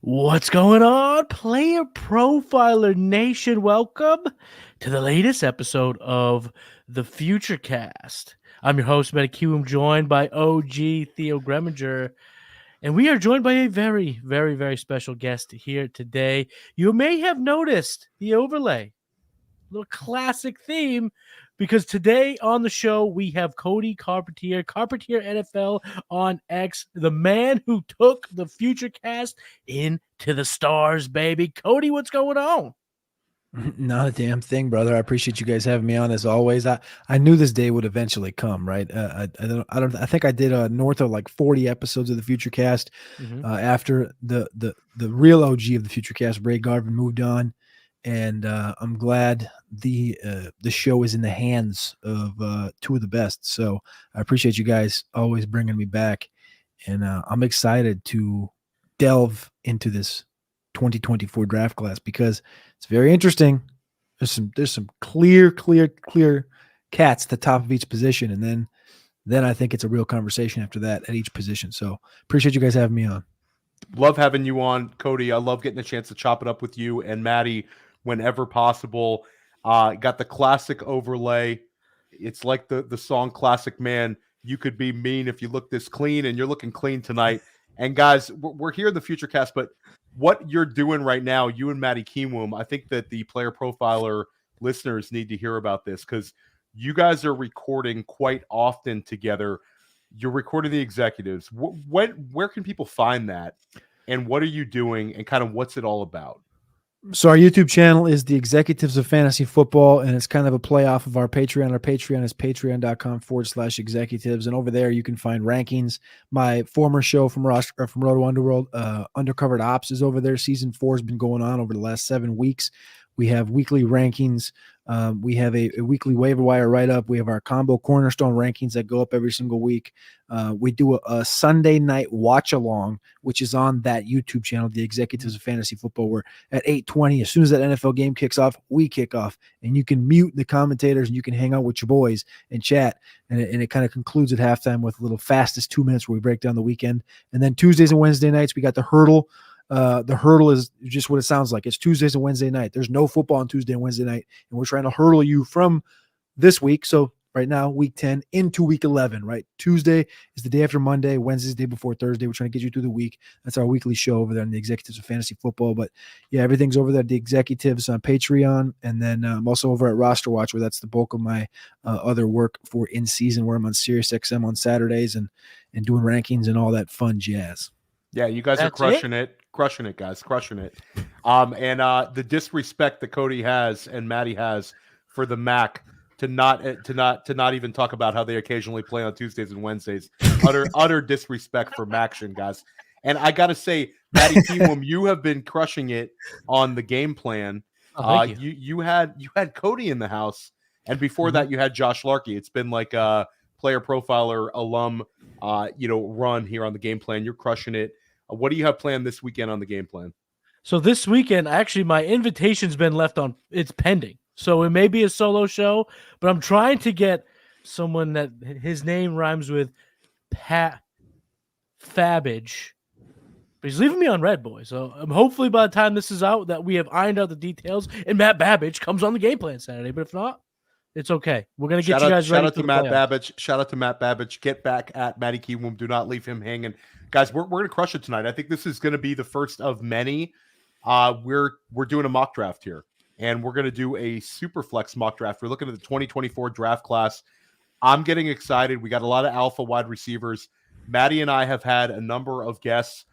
What's going on, Player Profiler Nation? Welcome to the latest episode of the Futurecast. I'm your host, Matty, Kiwoom, joined by OG Theo Gremminger, and we are joined by a very, very, very special guest here today. You may have noticed the overlay, little classic theme, because today on the show we have Cody Carpentier NFL on X, the man who took the Futurecast into the stars, baby. Cody, what's going on? Not a damn thing, brother. I appreciate you guys having me on as always. I knew this day would eventually come, right? I think I did north of like 40 episodes of the Futurecast after the real OG of the Futurecast, Ray Garvin, moved on. And I'm glad the show is in the hands of two of the best. So I appreciate you guys always bringing me back, and I'm excited to delve into this 2024 draft class because it's very interesting. There's some clear cats at the top of each position, and then I think it's a real conversation after that at each position. So appreciate you guys having me on. Love having you on, Cody. I love getting a chance to chop it up with you and Matty whenever possible. Got the classic overlay. It's like the song Classic Man. You could be mean if you look this clean, and you're looking clean tonight. And guys, we're here in the Futurecast, but what you're doing right now, you and Matty Kiwoom, I think that the Player Profiler listeners need to hear about this because you guys are recording quite often together. You're recording the executives. Where can people find that? And what are you doing? And kind of what's it all about? So our YouTube channel is the Executives of Fantasy Football, and it's kind of a play off of our Patreon. Our Patreon is patreon.com/executives. And over there you can find rankings. My former show from Roto Underworld, Undercovered Ops, is over there. Season 4 has been going on over the last 7 weeks. We have weekly rankings. We have a weekly waiver wire write-up. We have our combo cornerstone rankings that go up every single week. We do a Sunday night watch-along, which is on that YouTube channel, the Executives of Fantasy Football, where at 8:20, as soon as that NFL game kicks off, we kick off. And you can mute the commentators, and you can hang out with your boys and chat. And it kind of concludes at halftime with a little fastest 2 minutes where we break down the weekend. And then Tuesdays and Wednesday nights, we got the Hurdle. The hurdle is just what it sounds like. It's Tuesdays and Wednesday night. There's no football on Tuesday and Wednesday night, and we're trying to hurdle you from this week. So right now, week 10 into week 11, right? Tuesday is the day after Monday. Wednesday is the day before Thursday. We're trying to get you through the week. That's our weekly show over there on the Executives of Fantasy Football. But yeah, everything's over there at the Executives on Patreon. And then I'm also over at Roster Watch, where that's the bulk of my other work for in season, where I'm on SiriusXM on Saturdays and doing rankings and all that fun jazz. Yeah, you guys are crushing it. Crushing it, guys. Crushing it. And the disrespect that Cody has and Matty has for the Mac to not even talk about how they occasionally play on Tuesdays and Wednesdays. Utter disrespect for Maction, guys. And I gotta say, Matty Kiwoom, you have been crushing it on the game plan. You had Cody in the house, and before that you had Josh Larkey. It's been like a Player Profiler alum run here on the game plan. You're crushing it. What do you have planned this weekend on the game plan? So this weekend, actually, my invitation's been left on. It's pending. So it may be a solo show, but I'm trying to get someone that his name rhymes with Pat Fabbage. But he's leaving me on red, boy. So hopefully by the time this is out, that we have ironed out the details and Matt Babbage comes on the game plan Saturday. But if not, it's okay. We're going to get you guys ready. Shout out to Matt Babbage. Shout out to Matt Babbage. Get back at Matty Kiwoom. Do not leave him hanging. Guys, we're going to crush it tonight. I think this is going to be the first of many. We're doing a mock draft here, and we're going to do a Superflex mock draft. We're looking at the 2024 draft class. I'm getting excited. We got a lot of alpha wide receivers. Matty and I have had a number of guests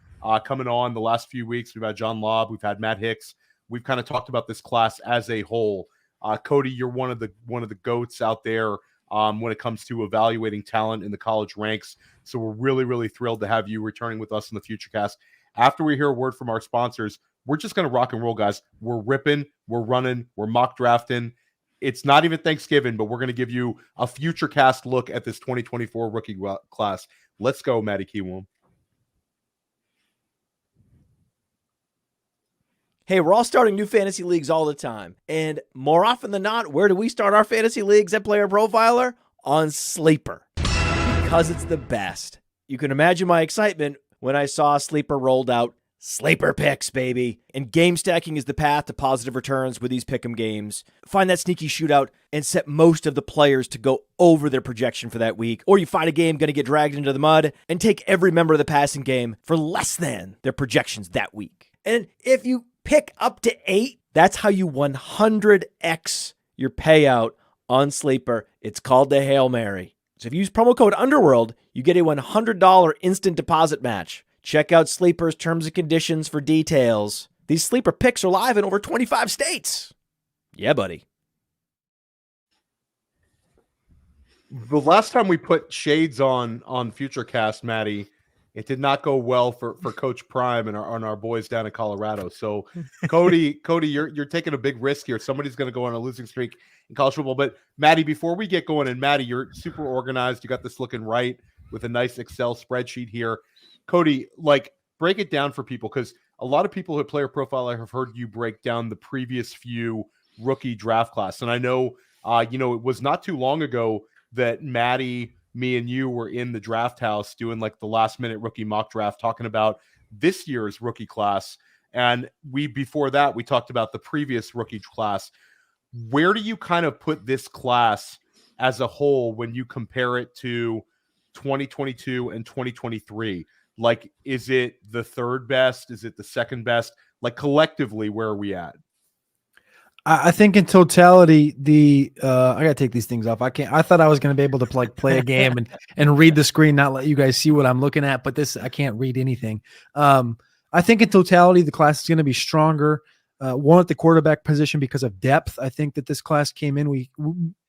coming on the last few weeks. We've had John Lobb. We've had Matt Hicks. We've kind of talked about this class as a whole. Cody, you're one of the goats out there when it comes to evaluating talent in the college ranks. So we're really, really thrilled to have you returning with us in the Futurecast. After we hear a word from our sponsors, we're just going to rock and roll, guys. We're ripping, we're running, we're mock drafting. It's not even Thanksgiving, but we're going to give you a Futurecast look at this 2024 rookie class. Let's go, Matty Kiwoom. Hey, we're all starting new fantasy leagues all the time. And more often than not, where do we start our fantasy leagues at Player Profiler? On Sleeper. Because it's the best. You can imagine my excitement when I saw Sleeper rolled out Sleeper Picks, baby. And game stacking is the path to positive returns with these pick'em games. Find that sneaky shootout and set most of the players to go over their projection for that week. Or you find a game going to get dragged into the mud and take every member of the passing game for less than their projections that week. And if you pick up to 8, that's how you 100x your payout on Sleeper. It's called the Hail Mary. So if you use promo code Underworld, you get a $100 instant deposit match. Check out Sleeper's terms and conditions for details. These Sleeper picks are live in over 25 states. Yeah, buddy. The last time we put shades on Futurecast, Matty, it did not go well for Coach Prime and our boys down in Colorado. So, Cody, you're taking a big risk here. Somebody's going to go on a losing streak in college football. But Matty, before we get going, and Matty, you're super organized. You got this looking right with a nice Excel spreadsheet here. Cody, break it down for people, because a lot of people who Player Profiler have heard you break down the previous few rookie draft class. And I know, it was not too long ago that Matty, me, and you were in the draft house doing the last minute rookie mock draft, talking about this year's rookie class. And before that, we talked about the previous rookie class. Where do you kind of put this class as a whole when you compare it to 2022 and 2023? Is it the third best? Is it the second best? Collectively, where are we at? I think in totality, I gotta take these things off. I thought I was gonna be able to play a game and read the screen, not let you guys see what I'm looking at. But I can't read anything. I think in totality, the class is gonna be stronger. One at the quarterback position because of depth. I think that this class came in. We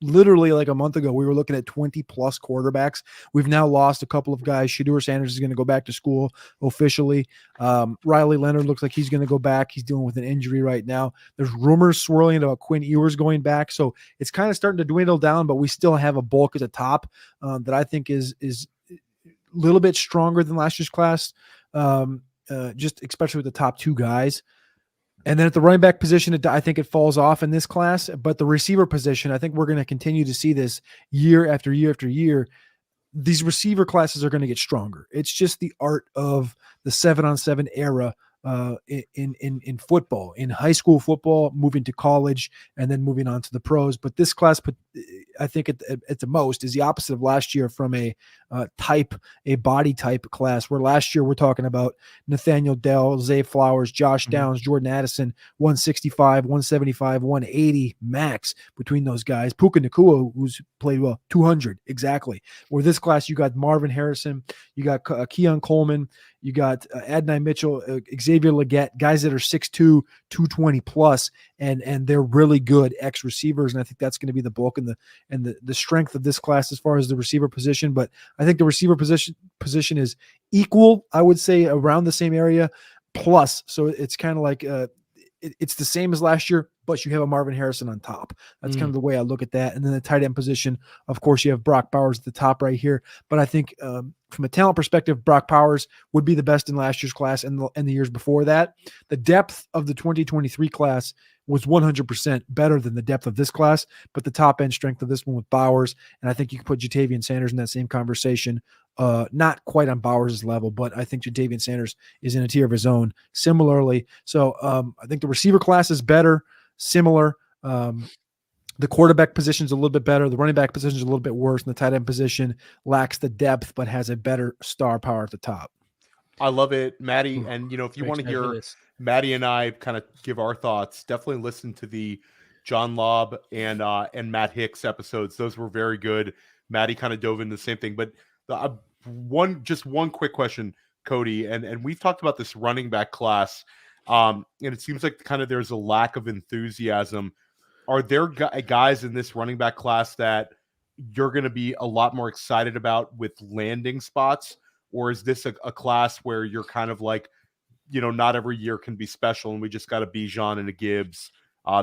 literally a month ago, we were looking at 20 plus quarterbacks. We've now lost a couple of guys. Shedeur Sanders is going to go back to school officially. Riley Leonard looks like he's going to go back. He's dealing with an injury right now. There's rumors swirling about Quinn Ewers going back. So it's kind of starting to dwindle down, but we still have a bulk at the top that I think is a little bit stronger than last year's class, just especially with the top 2 guys. And then at the running back position, I think it falls off in this class. But the receiver position, I think we're going to continue to see this year after year after year. These receiver classes are going to get stronger. It's just the art of the 7-on-7 era in football, in high school football, moving to college, and then moving on to the pros. But this class, I think at the most, is the opposite of last year from a body type class, where last year we're talking about Nathaniel Dell, Zay Flowers, Josh Downs, Jordan Addison, 165, 175, 180 max between those guys. Puka Nacua, who's played well, 200 exactly. Where this class, you got Marvin Harrison, you got Keon Coleman, you got Adonai Mitchell, Xavier Legette, guys that are 6'2", 220 plus, and they're really good X receivers. And I think that's going to be the bulk and the strength of this class as far as the receiver position. But I think the receiver position is equal, I would say, around the same area plus. So it's kind of it's the same as last year, but you have a Marvin Harrison on top. That's kind of the way I look at that. And then the tight end position, of course, you have Brock Bowers at the top right here. But I think from a talent perspective, Brock Bowers would be the best in last year's class and the years before that. The depth of the 2023 class was 100% better than the depth of this class, but the top end strength of this one with Bowers, and I think you could put Jatavian Sanders in that same conversation. Not quite on Bowers' level, but I think Jatavian Sanders is in a tier of his own similarly. So I think the receiver class is better, similar. The quarterback position is a little bit better. The running back position is a little bit worse. And the tight end position lacks the depth, but has a better star power at the top. I love it, Matty. And, if you want to hear Matty and I kind of give our thoughts, definitely listen to the John Lobb and Matt Hicks episodes. Those were very good. Matty kind of dove into the same thing. But one quick question, Cody, and we've talked about this running back class, and it seems like kind of there's a lack of enthusiasm. Are there guys in this running back class that you're going to be a lot more excited about with landing spots? Or is this a class where you're kind of not every year can be special and we just got a Bijan and a Gibbs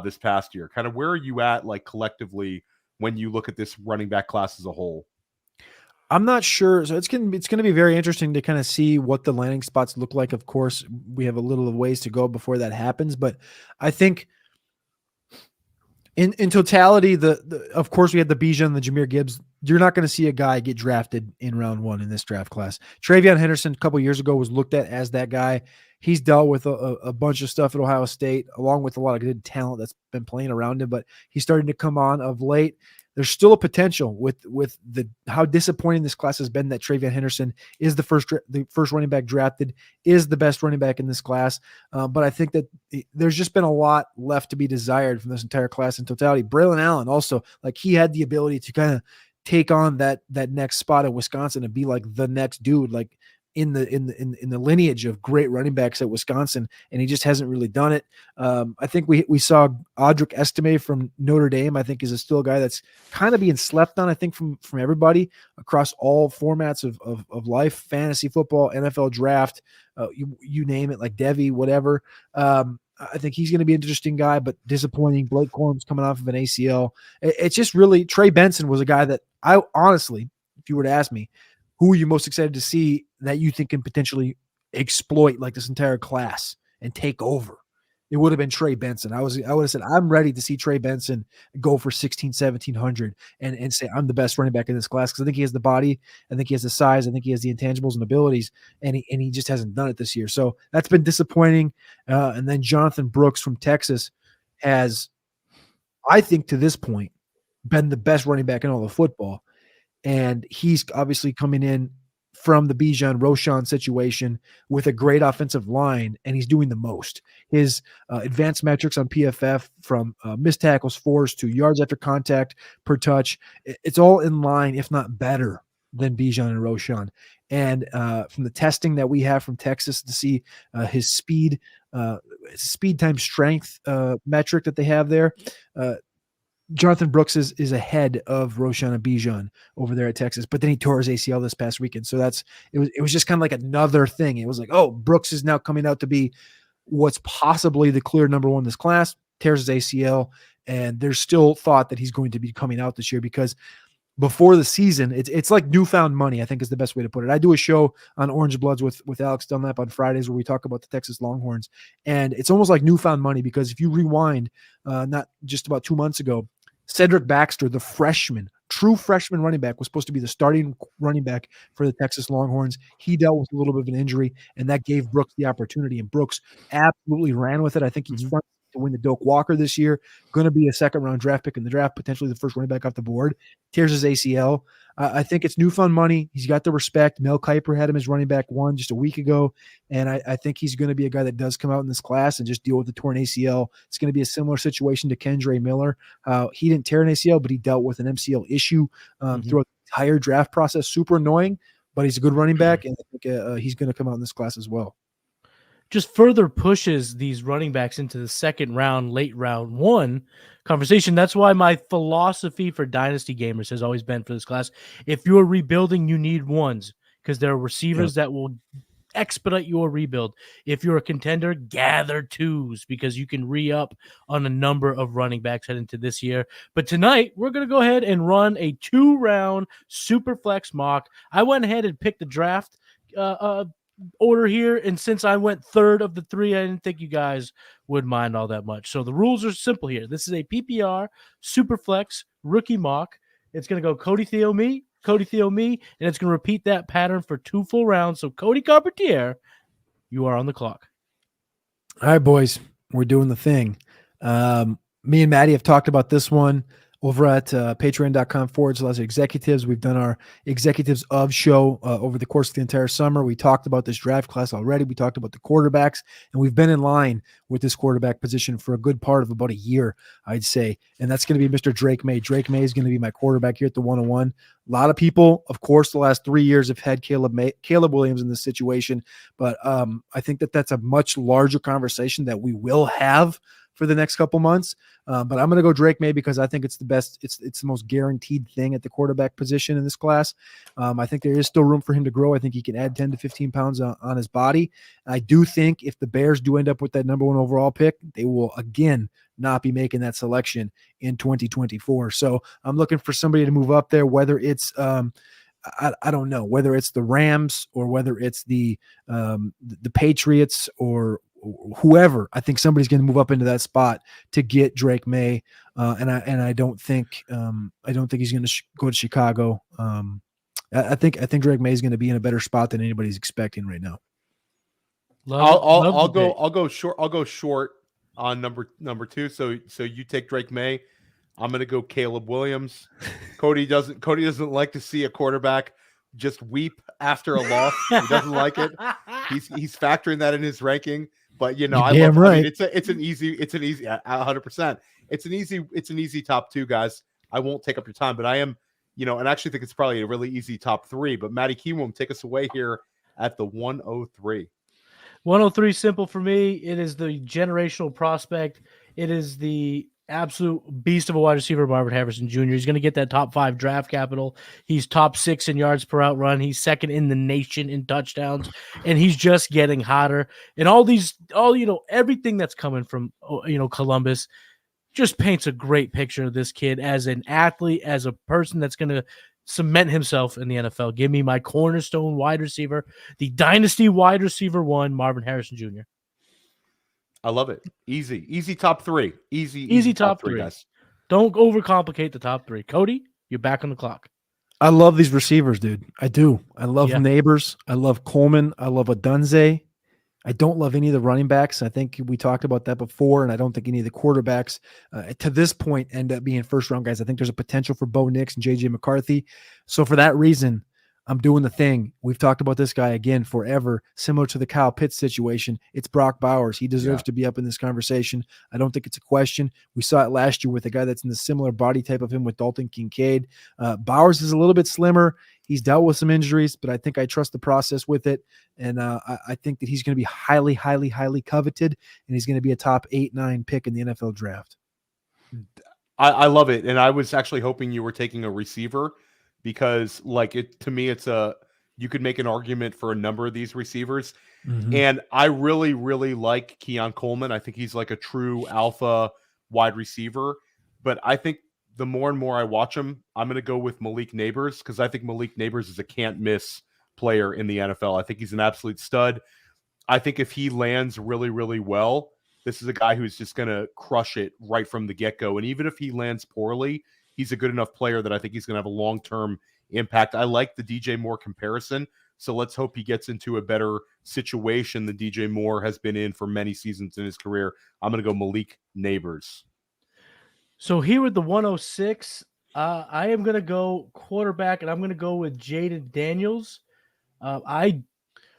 this past year? Kind of where are you at collectively when you look at this running back class as a whole? I'm not sure. So it's going to be very interesting to kind of see what the landing spots look like. Of course, we have a little ways to go before that happens, but I think in totality, of course we had the Bijan and the Jahmyr Gibbs you're not going to see a guy get drafted in round 1 in this draft class. Travion Henderson a couple years ago was looked at as that guy. He's dealt with a bunch of stuff at Ohio State, along with a lot of good talent that's been playing around him, but he's starting to come on of late. There's still a potential with how disappointing this class has been that Travion Henderson is the first running back drafted, is the best running back in this class. But I think that there's just been a lot left to be desired from this entire class in totality. Braylon Allen also, like, he had the ability to kind of take on that next spot in Wisconsin and be like the next dude, like in the lineage of great running backs at Wisconsin, and he just hasn't really done it. I think we saw Audric Estime from Notre Dame. I think is still a guy that's kind of being slept on, I think, from everybody across all formats of life, fantasy football, NFL draft, you name it, like Devy, whatever. I think he's going to be an interesting guy, but disappointing. Blake Corum's coming off of an ACL. It's just really, Trey Benson was a guy that I honestly, if you were to ask me, who are you most excited to see that you think can potentially exploit like this entire class and take over? It would have been Trey Benson. I would have said, I'm ready to see Trey Benson go for 1,1700 and say, I'm the best running back in this class, because I think he has the body. I think he has the size. I think he has the intangibles and abilities, and he just hasn't done it this year. So that's been disappointing. And then Jonathan Brooks from Texas has, I think to this point, been the best running back in all of football. And he's obviously coming in from the Bijan Roschon situation with a great offensive line, and he's doing the most. His advanced metrics on PFF, from missed tackles forced to yards after contact per touch, it's all in line, if not better, than Bijan and Roschon. And from the testing that we have from Texas to see his speed times strength metric that they have there, Jonathan Brooks is ahead of Roschon and Bijan over there at Texas, but then he tore his ACL this past weekend. So it was just kind of like another thing. It was like, oh, Brooks is now coming out to be what's possibly the clear number 1 in this class, tears his ACL, and there's still thought that he's going to be coming out this year, because before the season, it's like newfound money, I think is the best way to put it. I do a show on Orange Bloods with Alex Dunlap on Fridays where we talk about the Texas Longhorns, and it's almost like newfound money, because if you rewind not just about 2 months ago, Cedric Baxter, the true freshman running back, was supposed to be the starting running back for the Texas Longhorns. He dealt with a little bit of an injury, and that gave Brooks the opportunity, and Brooks absolutely ran with it. I think he's front to win the Doak Walker this year, going to be a second-round draft pick in the draft, potentially the first running back off the board, tears his ACL. I think it's newfound money. He's got the respect. Mel Kiper had him as running back 1 just a week ago, and I think he's going to be a guy that does come out in this class and just deal with the torn ACL. It's going to be a similar situation to Kendre Miller. He didn't tear an ACL, but he dealt with an MCL issue throughout the entire draft process. Super annoying, but he's a good running back, and I think he's going to come out in this class as well. Just further pushes these running backs into the second round, late round 1 conversation. That's why my philosophy for Dynasty gamers has always been for this class, if you're rebuilding, you need ones, because there are receivers that will expedite your rebuild. If you're a contender, gather 2s, because you can re-up on a number of running backs heading into this year. But tonight, we're going to go ahead and run a 2-round Superflex mock. I went ahead and picked the draft order here, and since I went 3rd of the 3, I didn't think you guys would mind all that much. So the rules are simple here. This is a PPR Superflex Rookie Mock. It's going to go Cody, Theo, me, and it's going to repeat that pattern for 2 full rounds. So Cody Carpentier, you are on the clock. All right, boys, we're doing the thing. Me and Matty have talked about this one over at patreon.com/executives. We've done our executives of show over the course of the entire summer. We talked about this draft class already. We talked about the quarterbacks, and we've been in line with this quarterback position for a good part of about a year, I'd say. And that's going to be Mr. Drake May. Drake May is going to be my quarterback here at the 101. A lot of people, of course, the last 3 years have had Caleb Williams in this situation, but I think that's a much larger conversation that we will have for the next couple months. But I'm going to go Drake May because I think it's the best. It's the most guaranteed thing at the quarterback position in this class. I think there is still room for him to grow. I think he can add 10 to 15 pounds on his body. I do think if the Bears do end up with that number 1 overall pick, they will again not be making that selection in 2024. So I'm looking for somebody to move up there, whether it's I don't know whether it's the Rams or whether it's the Patriots or whoever. I think somebody's going to move up into that spot to get Drake May, and I don't think he's going to go to Chicago. I think Drake May is going to be in a better spot than anybody's expecting right now. I'll go short. I'll go short on number 2. So you take Drake May. I'm going to go Caleb Williams. Cody doesn't like to see a quarterback just weep after a loss. He doesn't like it. He's factoring that in his ranking. But I mean, it's an easy 100%. It's an easy top 2, guys. I won't take up your time, but I am, and I actually think it's probably a really easy top 3. But Matty Kiwoom, take us away here at the 103. 103, simple for me. It is the generational prospect. It is the absolute beast of a wide receiver, Marvin Harrison Jr. He's going to get that top 5 draft capital. He's top 6 in yards per out run. He's second in the nation in touchdowns, and he's just getting hotter. And everything that's coming from, Columbus just paints a great picture of this kid as an athlete, as a person that's going to cement himself in the NFL. Give me my cornerstone wide receiver, the Dynasty wide receiver 1, Marvin Harrison Jr. I love it. Easy top 3. Easy top 3, guys. Don't overcomplicate the top 3. Cody, you're back on the clock. I love these receivers, dude. I do. I love Neighbors. I love Coleman. I love Adunze. I don't love any of the running backs. I think we talked about that before, and I don't think any of the quarterbacks to this point end up being first-round guys. I think there's a potential for Bo Nix and J.J. McCarthy. So for that reason, I'm doing the thing. We've talked about this guy again forever, similar to the Kyle Pitts situation. It's Brock Bowers. He deserves to be up in this conversation. I don't think it's a question. We saw it last year with a guy that's in the similar body type of him with Dalton Kincaid. Bowers is a little bit slimmer. He's dealt with some injuries, but I think I trust the process with it. And I think that he's going to be highly, highly, highly coveted, and he's going to be a top 8-9 pick in the NFL draft. I love it. And I was actually hoping you were taking a receiver, because to me, you could make an argument for a number of these receivers. Mm-hmm. And I really, really like Keon Coleman. I think he's like a true alpha wide receiver, but I think the more and more I watch him, I'm going to go with Malik Neighbors, because I think Malik Neighbors is a can't miss player in the NFL. I think he's an absolute stud. I think if he lands really, really well, this is a guy who's just going to crush it right from the get-go. And even if he lands poorly, he's a good enough player that I think he's going to have a long-term impact. I like the DJ Moore comparison, so let's hope he gets into a better situation than DJ Moore has been in for many seasons in his career. I'm going to go Malik Neighbors. So here with the 106, I am going to go quarterback, and I'm going to go with Jaden Daniels. I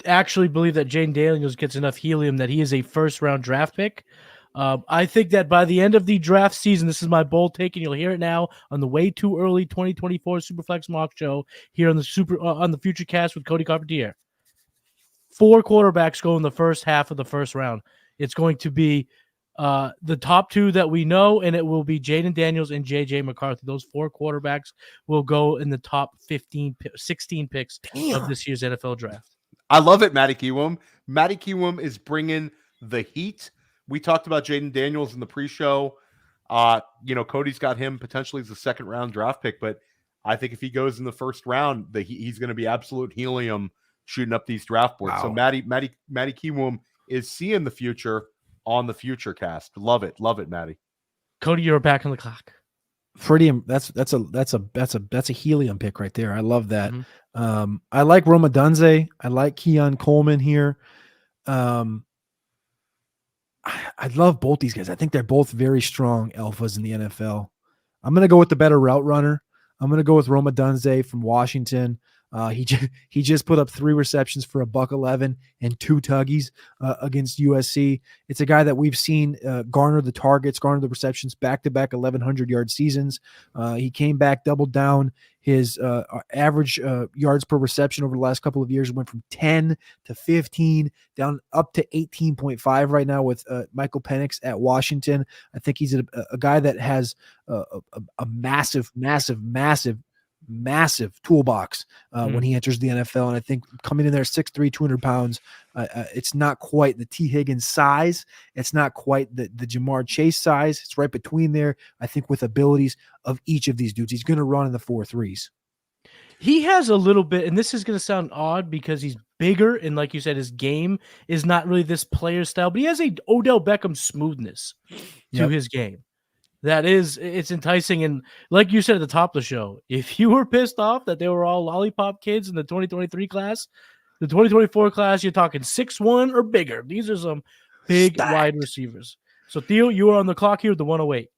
actually believe that Jaden Daniels gets enough helium that he is a first-round draft pick. I think that by the end of the draft season, this is my bold take, and you'll hear it now on the Way Too Early 2024 Superflex Mock Show here on the Futurecast with Cody Carpentier. 4 quarterbacks go in the first half of the first round. It's going to be the top 2 that we know, and it will be Jaden Daniels and J.J. McCarthy. Those 4 quarterbacks will go in the top 16 picks of this year's NFL draft. I love it, Matty Kiwoom. Matty Kiwoom is bringing the heat. We talked about Jaden Daniels in the pre-show. Cody's got him potentially as a second-round draft pick, but I think if he goes in the first round, he's going to be absolute helium shooting up these draft boards. Wow. So Matty Kiwoom is seeing the future on the Futurecast. Love it, Matty. Cody, you're back on the clock. That's a helium pick right there. I love that. Mm-hmm. I like Rome Odunze. I like Keon Coleman here. I love both these guys. I think they're both very strong alphas in the NFL. I'm going to go with the better route runner. I'm going to go with Rome Odunze from Washington. He just put up 3 receptions for $111 and 2 tuggies against USC. It's a guy that we've seen garner the targets, garner the receptions, back-to-back 1,100-yard seasons. He came back, doubled down. His average yards per reception over the last couple of years went from 10 to 15, down up to 18.5 right now with Michael Penix at Washington. I think he's a guy that has a massive toolbox when he enters the NFL. And I think coming in there 6'3", 200 pounds, it's not quite the T. Higgins size. It's not quite the Jamar Chase size. It's right between there, I think, with abilities of each of these dudes. He's going to run in the 4.3s. He has a little bit, and this is going to sound odd because he's bigger, and like you said, his game is not really this player style, but he has a Odell Beckham smoothness to his game. It's enticing. And like you said at the top of the show, if you were pissed off that they were all lollipop kids in the 2023 class, the 2024 class, you're talking 6'1" or bigger. These are some big wide receivers. So Theo, you are on the clock here with the 108.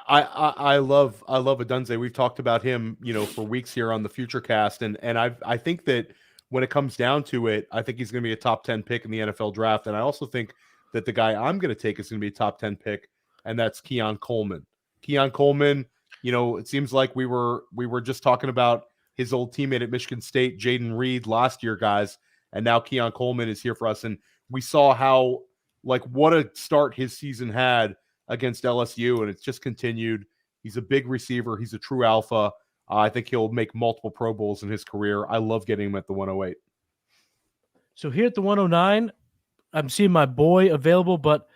I love Adunze. We've talked about him, for weeks here on the Futurecast, and I think that when it comes down to it, I think he's going to be a top 10 pick in the NFL draft, and I also think that the guy I'm going to take is going to be a top 10 pick, and that's Keon Coleman. Keon Coleman, it seems like we were just talking about his old teammate at Michigan State, Jaden Reed, last year, guys, and now Keon Coleman is here for us, and we saw how what a start his season had against LSU, and it's just continued. He's a big receiver. He's a true alpha. I think he'll make multiple Pro Bowls in his career. I love getting him at the 108. So here at the 109, I'm seeing my boy available, but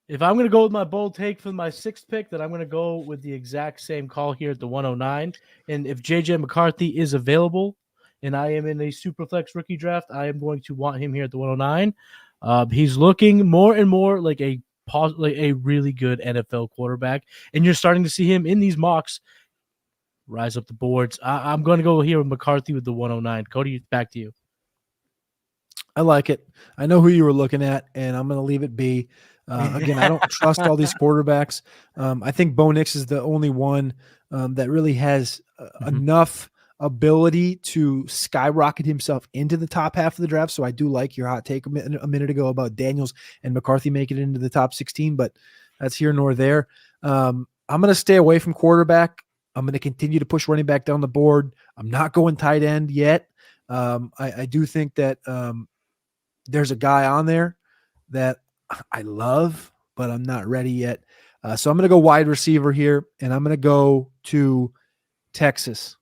if I'm going to go with my bold take for my sixth pick, then I'm going to go with the exact same call here at the 109. And if JJ McCarthy is available and I am in a Superflex rookie draft, I am going to want him here at the 109. He's looking more and more like a really good NFL quarterback, and you're starting to see him in these mocks rise up the boards. I'm going to go here with McCarthy with the 109. Cody, back to you. I like it. I know who you were looking at, and I'm going to leave it be. Again, I don't trust all these quarterbacks. I think Bo Nix is the only one that really has enough ability to skyrocket himself into the top half of the draft. So I do like your hot take a minute ago about Daniels and McCarthy making it into the top 16, but that's here nor there. I'm going to stay away from quarterback. I'm going to continue to push running back down the board. I'm not going tight end yet. I do think that there's a guy on there that I love, but I'm not ready yet. So I'm going to go wide receiver here, and I'm going to go to Texas.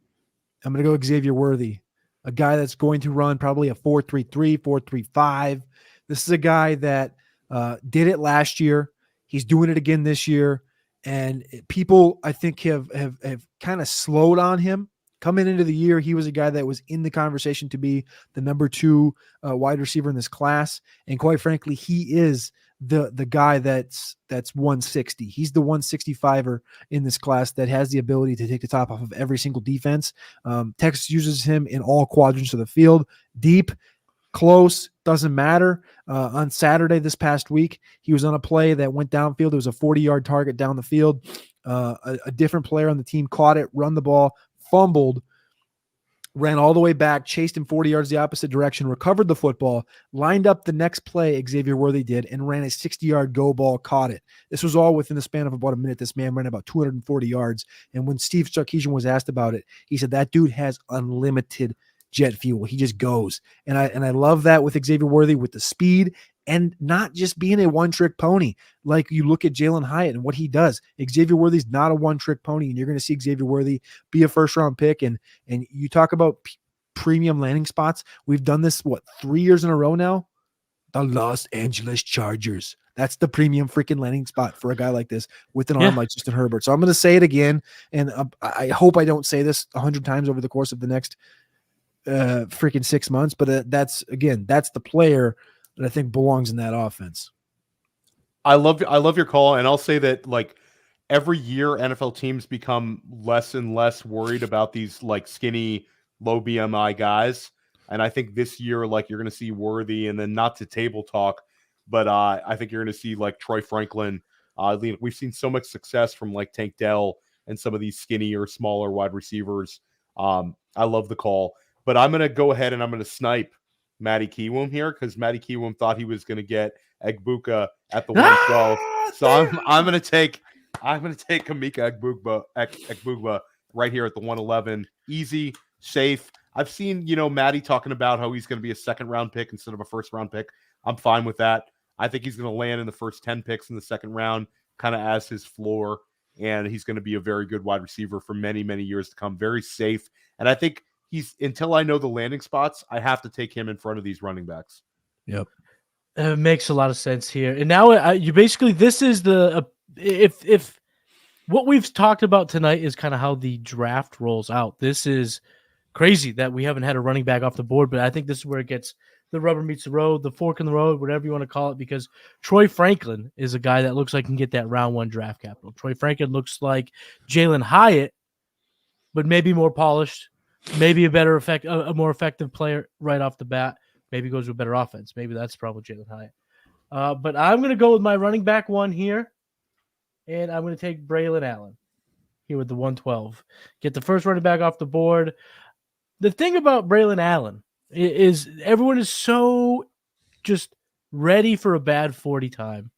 I'm going to go Xavier Worthy, a guy that's going to run probably a 4.33, 4.35. This is a guy that did it last year. He's doing it again this year. And people, I think, have kind of slowed on him. Coming into the year, he was a guy that was in the conversation to be the number 2 wide receiver in this class. And quite frankly, he is the guy that's 160. He's the 165er in this class that has the ability to take the top off of every single defense. Texas uses him in all quadrants of the field, deep, close, doesn't matter. On Saturday this past week, he was on a play that went downfield. It was a 40-yard target down the field. A different player on the team caught it, run the ball, fumbled, ran all the way back, chased him 40 yards the opposite direction, recovered the football, lined up the next play Xavier Worthy did, and ran a 60-yard go ball, caught it. This was all within the span of about a minute. This man ran about 240 yards. And when Steve Sarkisian was asked about it, he said that dude has unlimited jet fuel. He just goes. And I love that with Xavier Worthy, with the speed and not just being a one-trick pony. Like you look at Jalen Hyatt and what he does. Xavier Worthy's not a one-trick pony, and you're going to see Xavier Worthy be a first-round pick. And you talk about premium landing spots. We've done this, 3 years in a row now? The Los Angeles Chargers. That's the premium freaking landing spot for a guy like this with an arm like Justin Herbert. So I'm going to say it again, and I hope I don't say this 100 times over the course of the next freaking 6 months, but that's the player that I think belongs in that offense. I love your call, and I'll say that every year NFL teams become less and less worried about these skinny, low BMI guys, and I think this year you're going to see Worthy, and then not to table talk, but I think you're going to see Troy Franklin. We've seen so much success from Tank Dell and some of these skinny or smaller wide receivers. I love the call, but I'm going to go ahead and I'm going to snipe Matty Kiwoom here because Matty Kiwoom thought he was going to get Egbuka at the 112. So I'm going to take Kamika Egbuka right here at the 111. Easy, safe. I've seen Matty talking about how he's going to be a second-round pick instead of a first-round pick. I'm fine with that. I think he's going to land in the first 10 picks in the second round, kind of as his floor, and he's going to be a very good wide receiver for many, many years to come. Very safe, and I think until I know the landing spots, I have to take him in front of these running backs. Yep. It makes a lot of sense here. And now you basically, this is the, if what we've talked about tonight is kind of how the draft rolls out. This is crazy that we haven't had a running back off the board, but I think this is where it gets the rubber meets the road, the fork in the road, whatever you want to call it, because Troy Franklin is a guy that looks like he can get that round 1 draft capital. Troy Franklin looks like Jalen Hyatt, but maybe more polished, maybe a more effective player right off the bat. Maybe goes with better offense. Maybe that's probably Jalen Hyatt. But I'm going to go with my running back one here, and I'm going to take Braylon Allen here with the 112. Get the first running back off the board. The thing about Braylon Allen is everyone is so just ready for a bad 40 time.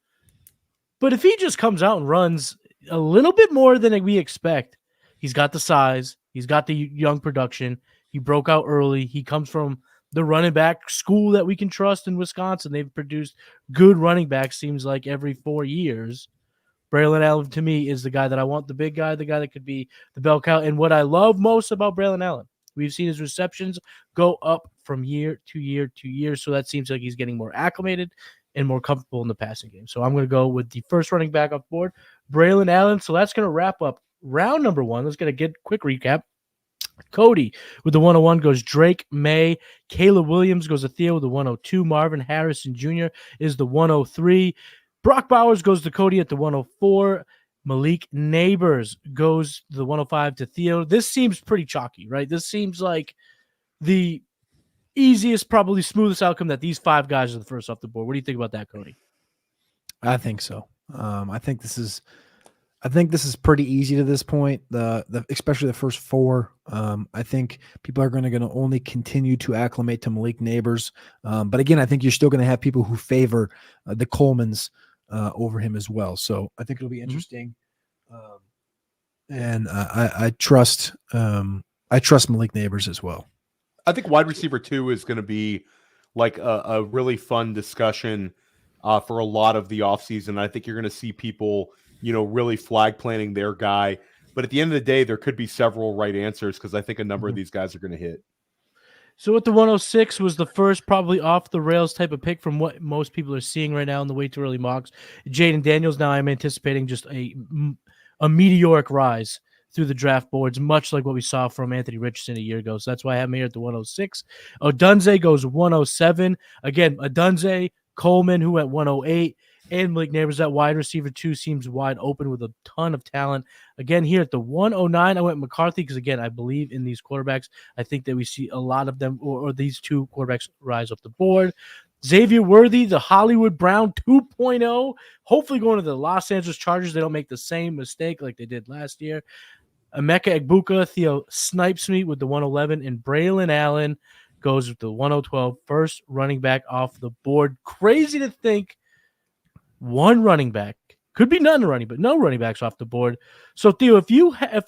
But if he just comes out and runs a little bit more than we expect, he's got the size, he's got the young production, he broke out early, he comes from the running back school that we can trust in Wisconsin. They've produced good running backs, seems like every 4 years. Braylon Allen, to me, is the guy that I want, the big guy, the guy that could be the bell cow. And what I love most about Braylon Allen, we've seen his receptions go up from year to year to year. So that seems like he's getting more acclimated and more comfortable in the passing game. So I'm going to go with the first running back off board, Braylon Allen. So that's going to wrap up round number 1. Let's get a quick recap. Cody with the 101 goes Drake May. Caleb Williams goes to Theo with the 102. Marvin Harrison Jr. is the 103. Brock Bowers goes to Cody at the 104. Malik Neighbors goes to the 105 to Theo. This seems pretty chalky, right? This seems like the easiest, probably smoothest outcome that these 5 guys are the first off the board. What do you think about that, Cody? I think so. I think this is pretty easy to this point. The especially the first 4. I think people are going to only continue to acclimate to Malik Neighbors. But again, I think you're still going to have people who favor the Colemans over him as well. So I think it'll be interesting. And I trust Malik Neighbors as well. I think wide receiver 2 is going to be like a really fun discussion for a lot of the offseason. I think you're going to see people, really flag planting their guy. But at the end of the day, there could be several right answers because I think a number of these guys are going to hit. So with the 106 was the first probably off the rails type of pick from what most people are seeing right now in the way too early mocks. Jaden Daniels, now I'm anticipating just a meteoric rise through the draft boards, much like what we saw from Anthony Richardson a year ago. So that's why I have him here at the 106. Odunze goes 107. Again, Odunze, Coleman, who at 108, and Malik Neighbors at wide receiver 2 seems wide open with a ton of talent. Again, here at the 109, I went McCarthy because, again, I believe in these quarterbacks. I think that we see a lot of them, or these 2 quarterbacks rise off the board. Xavier Worthy, the Hollywood Brown 2.0, hopefully going to the Los Angeles Chargers. They don't make the same mistake like they did last year. Emeka Egbuka, Theo snipes me with the 111, and Braylon Allen goes with the 112, first running back off the board. Crazy to think one running back, could be none running, but no running backs off the board. So Theo, if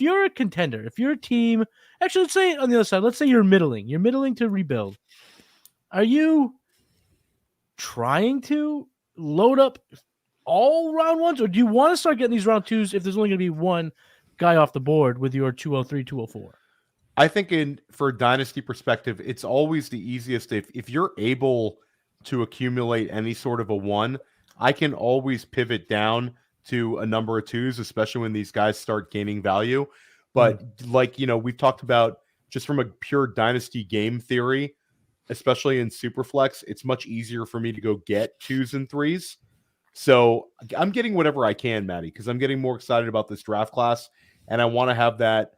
you're a contender, if you're a team, actually let's say on the other side, let's say you're middling to rebuild. Are you trying to load up all round 1s, or do you want to start getting these round 2s if there's only going to be one guy off the board with your 203, 204? I think for a dynasty perspective, it's always the easiest if you're able to accumulate any sort of a 1. I can always pivot down to a number of 2s, especially when these guys start gaining value. But we've talked about just from a pure dynasty game theory, especially in Superflex, it's much easier for me to go get 2s and 3s. So I'm getting whatever I can, Matty, because I'm getting more excited about this draft class. And I want to have that,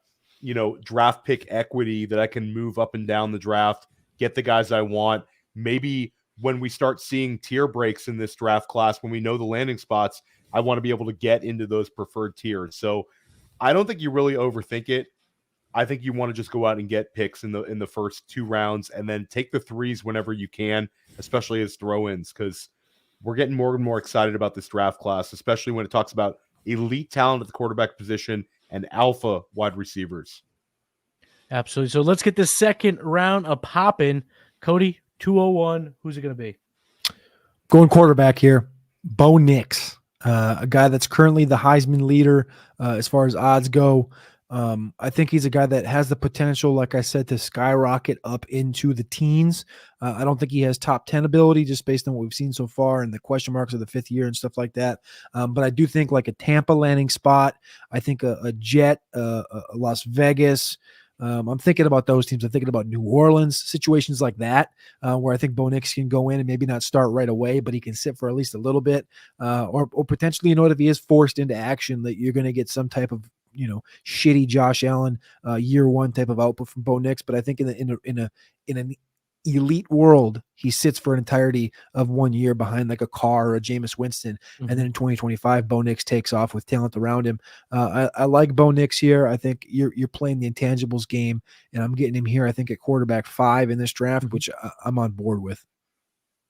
draft pick equity that I can move up and down the draft, get the guys I want. Maybe when we start seeing tier breaks in this draft class, when we know the landing spots, I want to be able to get into those preferred tiers. So I don't think you really overthink it. I think you want to just go out and get picks in the first 2 rounds and then take the 3s whenever you can, especially as throw-ins, because we're getting more and more excited about this draft class, especially when it talks about elite talent at the quarterback position and alpha wide receivers. Absolutely. So let's get the second round of popping. Cody, 201, who's it going to be? Going quarterback here, Bo Nix, a guy that's currently the Heisman leader as far as odds go. I think he's a guy that has the potential, like I said, to skyrocket up into the teens. I don't think he has top 10 ability just based on what we've seen so far and the question marks of the 5th year and stuff like that. But I do think like a Tampa landing spot, I think a Jet, a Las Vegas, I'm thinking about those teams. I'm thinking about New Orleans, situations like that, where I think Bo Nix can go in and maybe not start right away, but he can sit for at least a little bit, or potentially, if he is forced into action, that you're going to get some type of shitty Josh Allen year one type of output from Bo Nix. But I think in an elite world, he sits for an entirety of 1 year behind like a Carr or a Jameis Winston. Mm-hmm. And then in 2025, Bo Nix takes off with talent around him. I like Bo Nix here. I think you're playing the intangibles game, and I'm getting him here, I think, at quarterback 5 in this draft, which I'm on board with.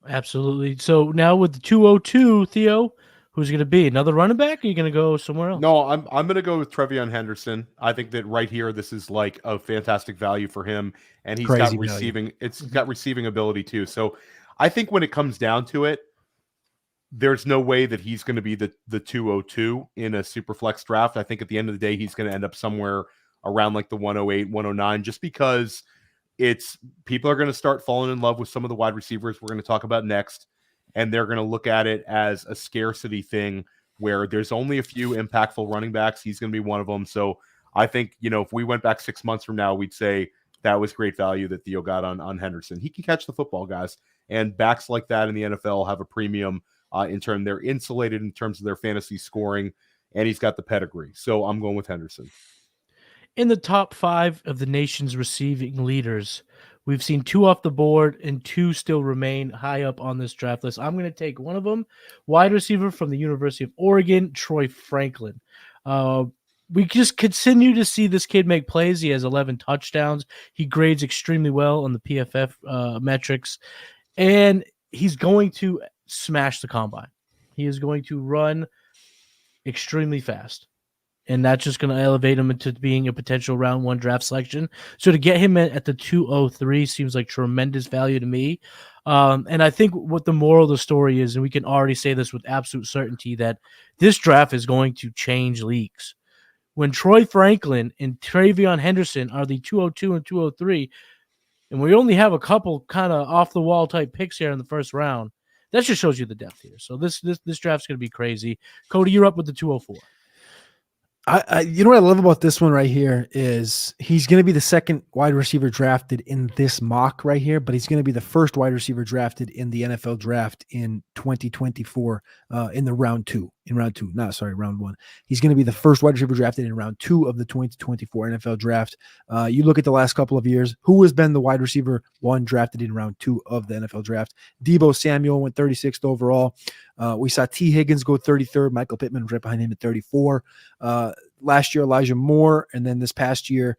Absolutely. So now with the 202, Theo, who's going to be another running back? Or are you going to go somewhere else? No, I'm going to go with Trevion Henderson. I think that right here, this is like a fantastic value for him, and he's got receiving. It's got receiving ability too. So I think when it comes down to it, there's no way that he's going to be the 202 in a Superflex draft. I think at the end of the day, he's going to end up somewhere around like the 108, 109, just because people are going to start falling in love with some of the wide receivers we're going to talk about next. And they're going to look at it as a scarcity thing where there's only a few impactful running backs. He's going to be one of them. So I think, if we went back 6 months from now, we'd say that was great value that Theo got on Henderson. He can catch the football, guys. And backs like that in the NFL have a premium they're insulated in terms of their fantasy scoring, and he's got the pedigree. So I'm going with Henderson. In the top 5 of the nation's receiving leaders, we've seen 2 off the board and 2 still remain high up on this draft list. I'm going to take one of them, wide receiver from the University of Oregon, Troy Franklin. We just continue to see this kid make plays. He has 11 touchdowns. He grades extremely well on the PFF metrics, and he's going to smash the combine. He is going to run extremely fast. And that's just going to elevate him into being a potential round 1 draft selection. So to get him at the 203 seems like tremendous value to me. And I think what the moral of the story is, and we can already say this with absolute certainty, that this draft is going to change leagues. When Troy Franklin and Trevion Henderson are the 202 and 203, and we only have a couple kind of off-the-wall type picks here in the first round, that just shows you the depth here. So this draft's going to be crazy. Cody, you're up with the 204. You know what I love about this one right here is he's going to be the second wide receiver drafted in this mock right here, but he's going to be the first wide receiver drafted in the NFL draft in 2024 in round 1. He's going to be the first wide receiver drafted in round 2 of the 2024 NFL draft. You look at the last couple of years, who has been the wide receiver 1 drafted in round 2 of the NFL draft? Deebo Samuel went 36th overall. We saw T. Higgins go 33rd. Michael Pittman right behind him at 34. Last year, Elijah Moore. And then this past year,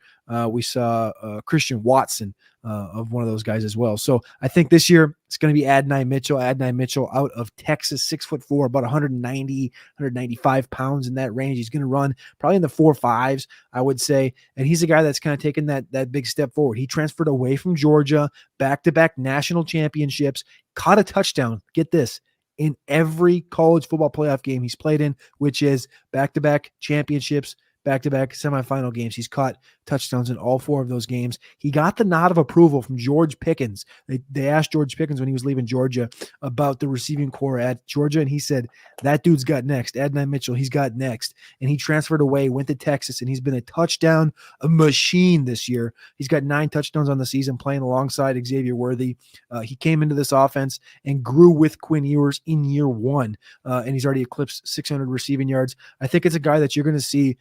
we saw Christian Watson of one of those guys as well. So I think this year it's going to be Adonai Mitchell. Adonai Mitchell out of Texas, 6'4", about 190, 195 pounds in that range. He's going to run probably in the 4.5s, I would say. And he's a guy that's kind of taken that big step forward. He transferred away from Georgia, back-to-back national championships, caught a touchdown. Get this. In every college football playoff game he's played in, which is back-to-back championships, back-to-back semifinal games. He's caught touchdowns in all 4 of those games. He got the nod of approval from George Pickens. They asked George Pickens when he was leaving Georgia about the receiving core at Georgia, and he said, that dude's got next. Adonai Mitchell, he's got next. And he transferred away, went to Texas, and he's been a touchdown machine this year. He's got 9 touchdowns on the season playing alongside Xavier Worthy. He came into this offense and grew with Quinn Ewers in year 1, and he's already eclipsed 600 receiving yards. I think it's a guy that you're going to see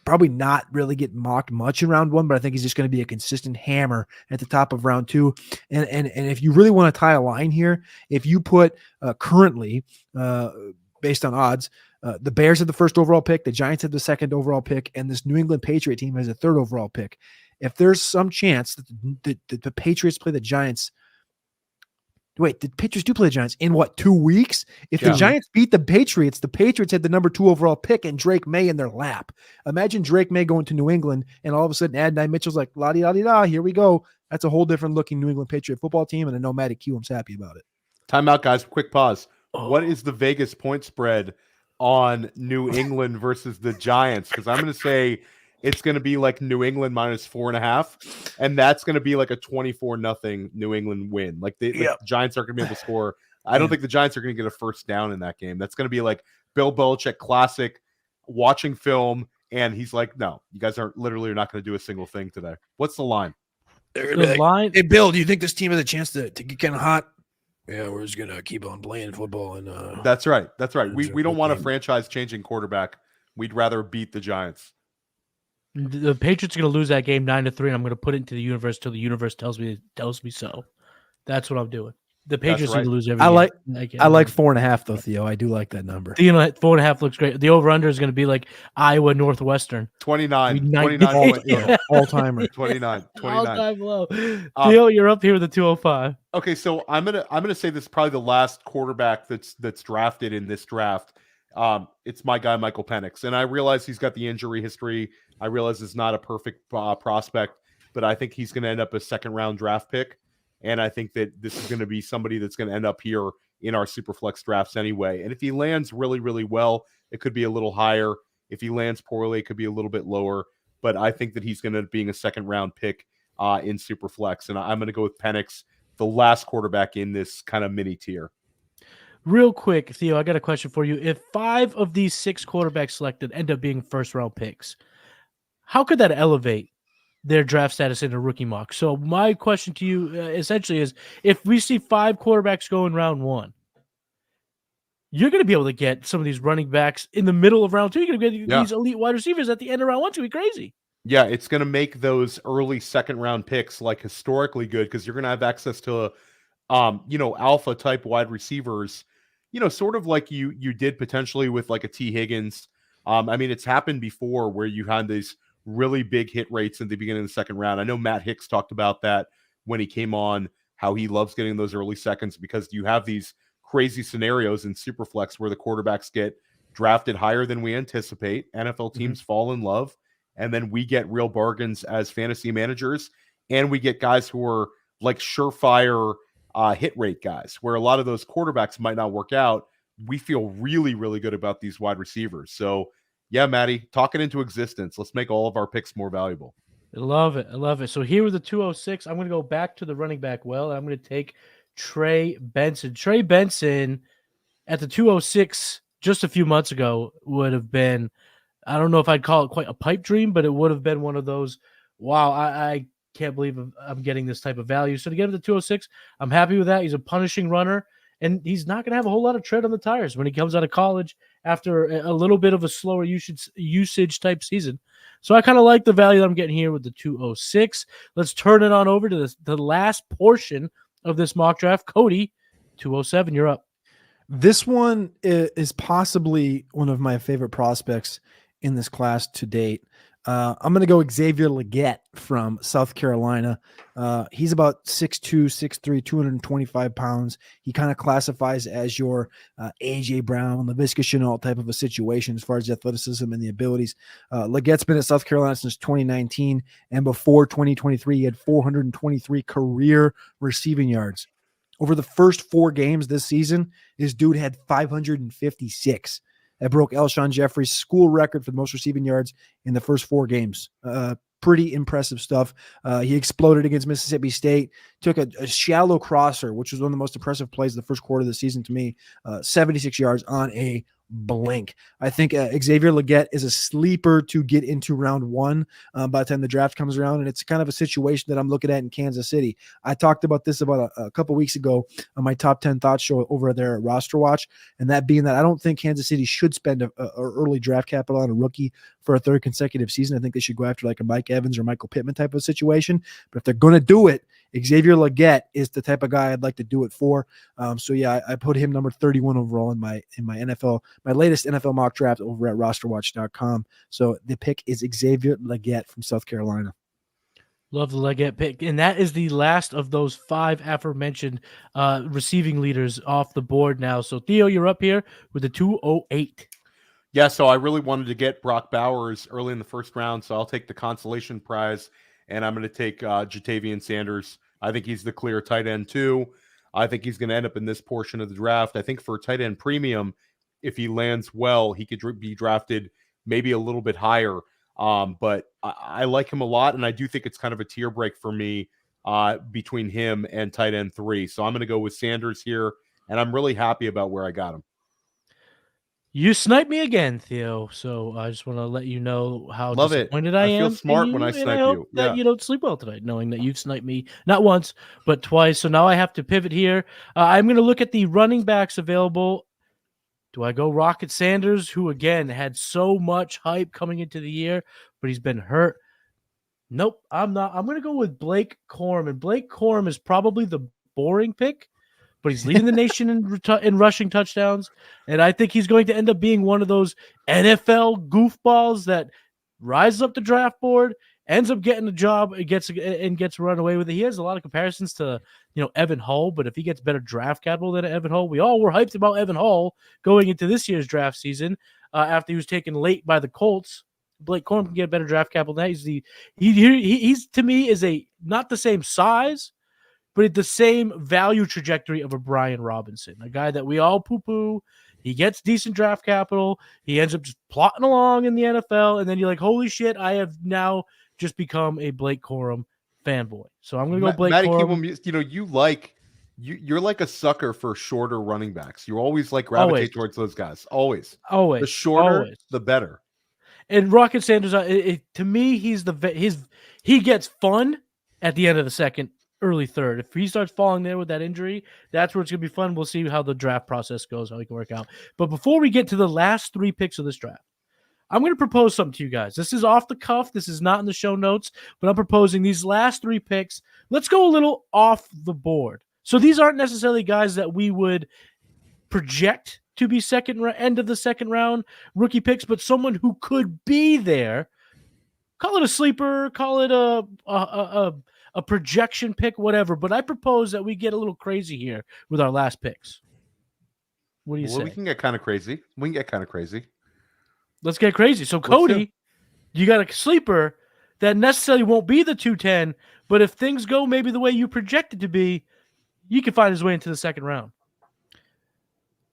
probably not really get mocked much in round 1, but I think he's just going to be a consistent hammer at the top of round 2. And if you really want to tie a line here, if you put currently, based on odds, the Bears have the first overall pick, the Giants have the second overall pick, and this New England Patriot team has a third overall pick. If there's some chance that the Patriots play the Giants, wait, the Patriots do play the Giants in 2 weeks? If the Giants beat the Patriots had the number 2 overall pick and Drake May in their lap. Imagine Drake May going to New England and all of a sudden Adonai Mitchell's like, la-di-da-di-da, here we go. That's a whole different looking New England Patriot football team, and I know Matty Kiwoom's happy about it. Time out, guys. Quick pause. What is the Vegas point spread on New England versus the Giants? Because I'm going to say it's going to be like New England minus 4.5, and that's going to be like a 24-0 New England win. Like the Giants aren't going to be able to score. I don't think the Giants are going to get a first down in that game. That's going to be like Bill Belichick classic, watching film And he's like, no, you guys are literally not going to do a single thing today. What's the line? The line. Hey, Bill, do you think this team has a chance to get kind of hot? Yeah, we're just gonna keep on playing football and That's right. That's right. It's We a don't good want a game. franchise changing quarterback. We'd rather beat the Giants. The Patriots are going to lose that game 9-3, and I'm going to put it into the universe till the universe tells me so. That's what I'm doing. The Patriots are right. going to lose every I like game. I like 4.5 though, Theo. I do like that number. 4.5 looks great. The over under is going to be like Iowa Northwestern. 29. 29 point, yeah, All timer. 29. All 29. time low. Theo, you're up here with the 205. Okay, so I'm gonna say this is probably the last quarterback that's drafted in this draft. It's my guy Michael Penix, and I realize he's got the injury history. I realize it's not a perfect prospect, but I think he's going to end up a second-round draft pick, and I think that this is going to be somebody that's going to end up here in our Superflex drafts anyway. And if he lands really, really well, it could be a little higher. If he lands poorly, it could be a little bit lower. But I think that he's going to be a second-round pick in Superflex, and I'm going to go with Penix, the last quarterback in this kind of mini tier. Real quick, Theo, I got a question for you. If 5 of these 6 quarterbacks selected end up being first-round picks, how could that elevate their draft status in a rookie mock? So my question to you essentially is, if we see 5 quarterbacks go in round 1, you're going to be able to get some of these running backs in the middle of round 2. You're going to get these elite wide receivers at the end of round 1. It's going to be crazy. Yeah, it's going to make those early second-round picks like historically good because you're going to have access to, alpha type wide receivers. Sort of like you did potentially with like a T. Higgins. It's happened before where you had these really big hit rates at the beginning of the second round. I know Matt Hicks talked about that when he came on, how he loves getting those early seconds because you have these crazy scenarios in Superflex where the quarterbacks get drafted higher than we anticipate. NFL teams fall in love, and then we get real bargains as fantasy managers, and we get guys who are like surefire hit rate guys, where a lot of those quarterbacks might not work out. We feel really, really good about these wide receivers. So, yeah, Matty, talk it into existence. Let's make all of our picks more valuable. I love it. I love it. So here with the 206, I'm going to go back to the running back well. I'm going to take Trey Benson. Trey Benson at the 206 just a few months ago would have been, I don't know if I'd call it quite a pipe dream, but it would have been one of those, wow, I can't believe I'm getting this type of value. So to get him to 206, I'm happy with that. He's a punishing runner, and he's not going to have a whole lot of tread on the tires when he comes out of college after a little bit of a slower usage type season. So I kind of like the value that I'm getting here with the 206. Let's turn it on over to the last portion of this mock draft. Cody, 207, you're up. This one is possibly one of my favorite prospects in this class to date. I'm going to go Xavier Legette from South Carolina. He's about 6'2", 6'3", 225 pounds. He kind of classifies as your A.J. Brown, Laviska Shenault type of a situation as far as the athleticism and the abilities. Legette's been at South Carolina since 2019, and before 2023, he had 423 career receiving yards. Over the first 4 games this season, this dude had 556. That broke Alshon Jeffrey's school record for the most receiving yards in the first 4 games. Pretty impressive stuff. He exploded against Mississippi State, took a shallow crosser, which was one of the most impressive plays of the first quarter of the season to me, 76 yards on a blink. I think Xavier Legette is a sleeper to get into round 1 by the time the draft comes around, and it's kind of a situation that I'm looking at in Kansas City. I talked about this about a couple weeks ago on my top 10 thoughts show over there at Roster Watch, and that being that I don't think Kansas City should spend a early draft capital on a rookie for a 3rd consecutive season. I think they should go after like a Mike Evans or Michael Pittman type of situation, but if they're going to do it, Xavier Legette is the type of guy I'd like to do it for. So yeah, I put him number 31 overall in my NFL, my latest NFL mock draft over at rosterwatch.com. So the pick is Xavier Legette from South Carolina. Love the Legette pick. And that is the last of those 5 aforementioned receiving leaders off the board now. So Theo, you're up here with the 208. Yeah, so I really wanted to get Brock Bowers early in the first round, so I'll take the consolation prize, and I'm going to take Jatavian Sanders. I think he's the clear tight end too. I think he's going to end up in this portion of the draft. I think for tight end premium, if he lands well, he could be drafted maybe a little bit higher. But I like him a lot, and I do think it's kind of a tier break for me between him and tight end 3. So I'm going to go with Sanders here, and I'm really happy about where I got him. You sniped me again, Theo. So I just want to let you know how Love it. disappointed I I feel am. in smart you, when I and snipe hope you. that Yeah. you don't sleep well tonight, knowing that you've sniped me not once but twice. So now I have to pivot here. I'm going to look at the running backs available. Do I go Rocket Sanders, who again had so much hype coming into the year, but he's been hurt? Nope, I'm not. I'm going to go with Blake Corum, and Blake Corum is probably the boring pick, but he's leading the nation in rushing touchdowns, and I think he's going to end up being one of those NFL goofballs that rises up the draft board, ends up getting a job, and gets run away with it. He has a lot of comparisons to Evan Hull, but if he gets better draft capital than Evan Hull, we all were hyped about Evan Hull going into this year's draft season after he was taken late by the Colts. Blake Corum can get better draft capital than that. He's to me is a not the same size, but at the same value trajectory of a Brian Robinson, a guy that we all poo-poo. He gets decent draft capital. He ends up just plotting along in the NFL, and then you're like, holy shit, I have now just become a Blake Corum fanboy. So I'm going to go Blake Matty Corum. Kiwoom, you're like a sucker for shorter running backs. You always gravitate towards those guys. Always. Always. The shorter, always. the better. And Rocket Sanders, to me, he gets fun at the end of the second, early third. If he starts falling there with that injury, that's where it's going to be fun. We'll see how the draft process goes, how he can work out. But before we get to the last 3 picks of this draft, I'm going to propose something to you guys. This is off the cuff. This is not in the show notes, but I'm proposing these last 3 picks. Let's go a little off the board. So these aren't necessarily guys that we would project to be end of the second round rookie picks, but someone who could be there. Call it a sleeper, call it a projection pick, whatever. But I propose that we get a little crazy here with our last picks. What do you say? We can get kind of crazy. Let's get crazy. So Cody, you got a sleeper that necessarily won't be the 210, but if things go maybe the way you project it to be, you can find his way into the second round.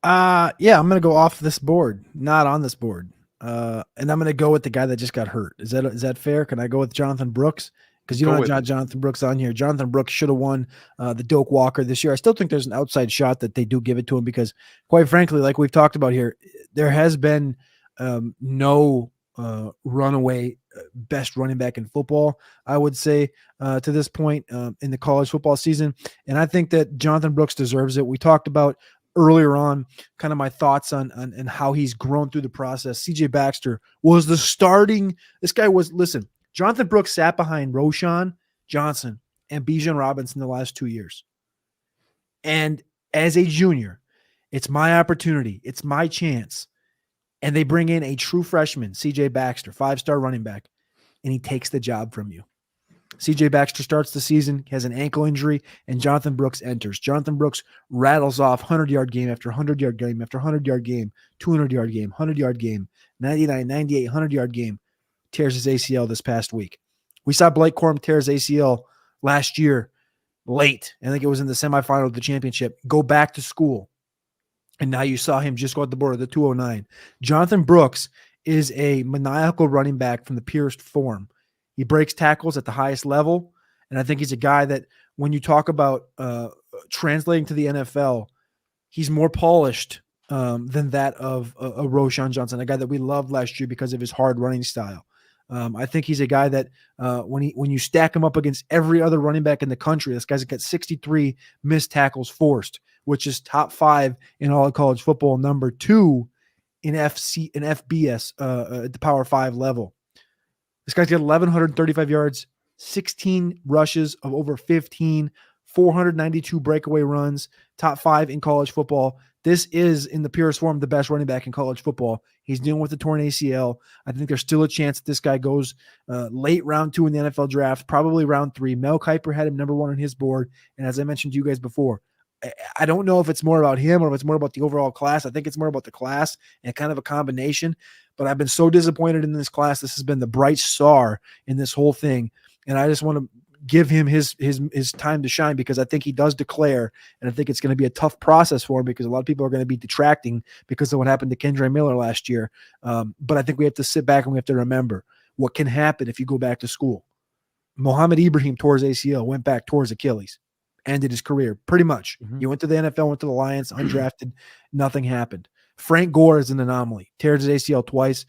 Yeah, I'm gonna go off this board, not on this board. And I'm gonna go with the guy that just got hurt. Is that fair? Can I go with Jonathan Brooks? Because you don't have Jonathan Brooks on here. Jonathan Brooks should have won the Doak Walker this year. I still think there's an outside shot that they do give it to him because, quite frankly, like we've talked about here, there has been no runaway best running back in football, I would say, to this point in the college football season. And I think that Jonathan Brooks deserves it. We talked about earlier on kind of my thoughts on how he's grown through the process. CJ Baxter was the starting. This guy was, listen, Jonathan Brooks sat behind Roschon Johnson and Bijan Robinson the last 2 years. And as a junior, it's my opportunity. It's my chance. And they bring in a true freshman, CJ Baxter, 5-star running back, and he takes the job from you. CJ Baxter starts the season, has an ankle injury, and Jonathan Brooks enters. Jonathan Brooks rattles off 100-yard game after 100-yard game after 100-yard game, 200-yard game, 100-yard game, 99, 98, 100-yard game, tears his ACL this past week. We saw Blake Corum tear his ACL last year late. I think it was in the semifinal of the championship. Go back to school. And now you saw him just go at the board of the 209. Jonathan Brooks is a maniacal running back from the purest form. He breaks tackles at the highest level. And I think he's a guy that when you talk about translating to the NFL, he's more polished than that of a Roschon Johnson, a guy that we loved last year because of his hard running style. I think he's a guy that when you stack him up against every other running back in the country, this guy's got 63 missed tackles forced, which is top 5 in all of college football, number 2 in FBS at the Power 5 level. This guy's got 1,135 yards, 16 rushes of over 15, 492 breakaway runs, top 5 in college football. This is, in the purest form, the best running back in college football. He's dealing with a torn ACL. I think there's still a chance that this guy goes late round 2 in the NFL draft, probably round 3. Mel Kiper had him number 1 on his board. And as I mentioned to you guys before, I don't know if it's more about him or if it's more about the overall class. I think it's more about the class and kind of a combination. But I've been so disappointed in this class. This has been the bright star in this whole thing. And I just want to give him his time to shine because I think he does declare. And I think it's going to be a tough process for him because a lot of people are going to be detracting because of what happened to Kendre Miller last year. But I think we have to sit back and we have to remember what can happen if you go back to school. Mohamed Ibrahim tore his ACL, went back, tore his Achilles, ended his career pretty much. Mm-hmm. He went to the NFL, went to the Lions, undrafted, nothing happened. Frank Gore is an anomaly. Tears his ACL twice,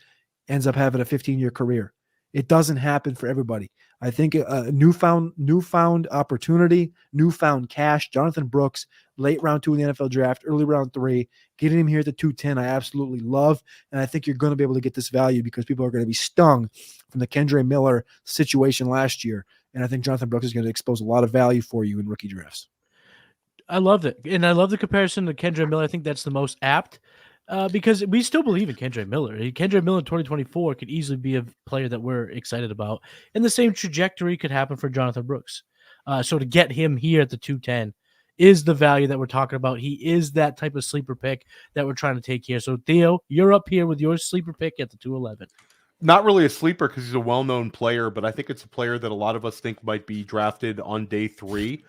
ends up having a 15-year career. It doesn't happen for everybody. I think a newfound opportunity, newfound cash. Jonathan Brooks, late round 2 in the NFL draft, early round 3, getting him here at the 210, I absolutely love. And I think you're going to be able to get this value because people are going to be stung from the Kendre Miller situation last year. And I think Jonathan Brooks is going to expose a lot of value for you in rookie drafts. I love it. And I love the comparison to Kendre Miller. I think that's the most apt because we still believe in Kendre Miller. Kendre Miller in 2024 could easily be a player that we're excited about. And the same trajectory could happen for Jonathan Brooks. So to get him here at the 210 is the value that we're talking about. He is that type of sleeper pick that we're trying to take here. So, Theo, you're up here with your sleeper pick at the 211. Not really a sleeper because he's a well-known player, but I think it's a player that a lot of us think might be drafted on day 3.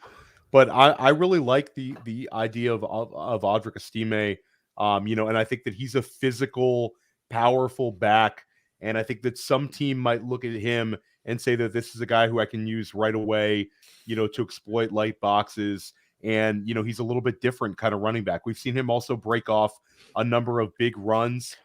But I really like the idea of Audric Estime, and I think that he's a physical, powerful back, and I think that some team might look at him and say that this is a guy who I can use right away, to exploit light boxes, and he's a little bit different kind of running back. We've seen him also break off a number of big runs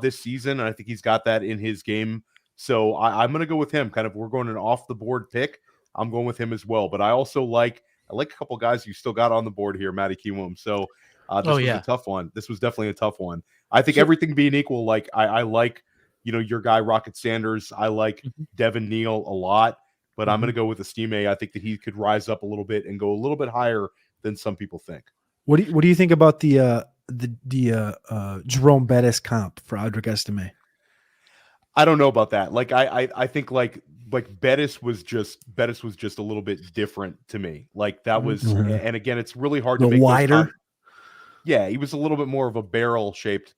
this season, and I think he's got that in his game. So I'm going to go with him. Kind of, we're going an off the board pick. I'm going with him as well, but I also like a couple guys you still got on the board here, Matty Kiwoom. So this was a tough one. This was definitely a tough one. I think everything being equal, like I like, your guy Rocket Sanders. I like Devin Neal a lot, but I'm going to go with Estime. I think that he could rise up a little bit and go a little bit higher than some people think. What do you think about the Jerome Bettis comp for Audric Estime? I don't know about that. Like I think like Bettis was just a little bit different to me. Like that was, and again, it's really hard to make wider. Yeah, he was a little bit more of a barrel shaped